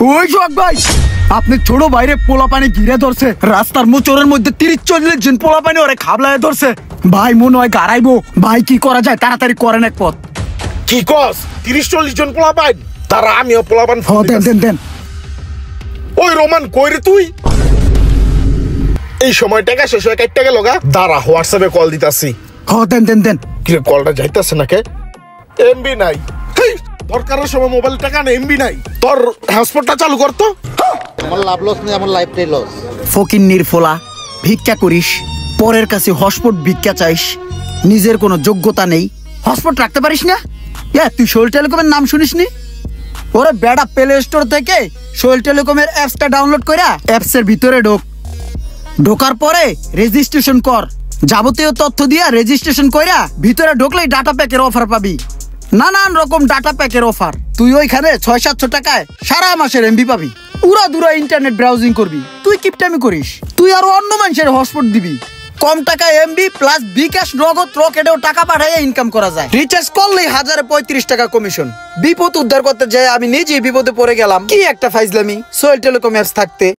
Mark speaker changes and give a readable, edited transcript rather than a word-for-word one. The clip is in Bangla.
Speaker 1: ওই সোহাগ ভাই, আপনি ছোট বাইরে পোলা পানি ঘিরে ধরছে, রাস্তার মোচরের মধ্যে 30-40 জন পোলা পানি ওরে খাবলায় ধরছে ভাই, মনে হয় গাড়াইবো ভাই। কি করা যায়, তাড়াতাড়ি করেন এক পথ।
Speaker 2: কি কস 30-40 জন পোলাপান? তারা আমিও পোলাপান।
Speaker 1: দেন।
Speaker 2: ওই রোমান কই রে তুই? এই সময় টাকা শেষ হয়ে কাটতে গেল গা। দাঁড়া হোয়াটসঅ্যাপে কল দিতাছি।
Speaker 1: দেন।
Speaker 2: কি রে কলটা যাইতাছে না কে? এমবি নাই। হেই, দরকারের সময় মোবাইল টাকা না, এমবি নাই। তোর হটস্পটটা চালু কর তো।
Speaker 3: আমার লাভ লস নেই, আমার লাইফটাই লস।
Speaker 1: ফকিন্নির ফোলা, ভিক্ষা করিস, পরের কাছে হটস্পট ভিক্ষা চাইস, নিজের কোনো যোগ্যতা নেই, হটস্পট রাখতে পারিস না। তুই সোহেল টেলিকমের নাম শুনিস নি? ওরে বেড়া, প্লে স্টোর থেকে সোহেল টেলিকমের অ্যাপসটা ডাউনলোড কইরা অ্যাপসের ভিতরে ঢোকার পরে রেজিস্ট্রেশন কর। যাবতীয় তথ্য দিয়া রেজিস্ট্রেশন কইরা ভিতরে ঢুকলেই ডাটা প্যাকের অফার পাবি, নানান রকম ডাটা প্যাকের অফার। তুই ওইখানে 600-700 টাকায় সারা মাসের এমবি পাবি। উড়া ইন্টারনেট ব্রাউজিং করবি। তুই কিপটামি করিস, তুই আরো অন্য মানুষের হটস্পট দিবি। কম টাকায় এমবি প্লাস বিকাশ নগদ রকেটেও টাকা পাঠাইয়া ইনকাম করা যায়। রিচার্জ করলেই 1035 টাকা কমিশন। বিপদ উদ্ধার করতে যায় আমি নিজেই বিপদে পড়ে গেলাম। কি একটা ফাইজলামি সোহেল টেলিকম অ্যাপস থাকতে।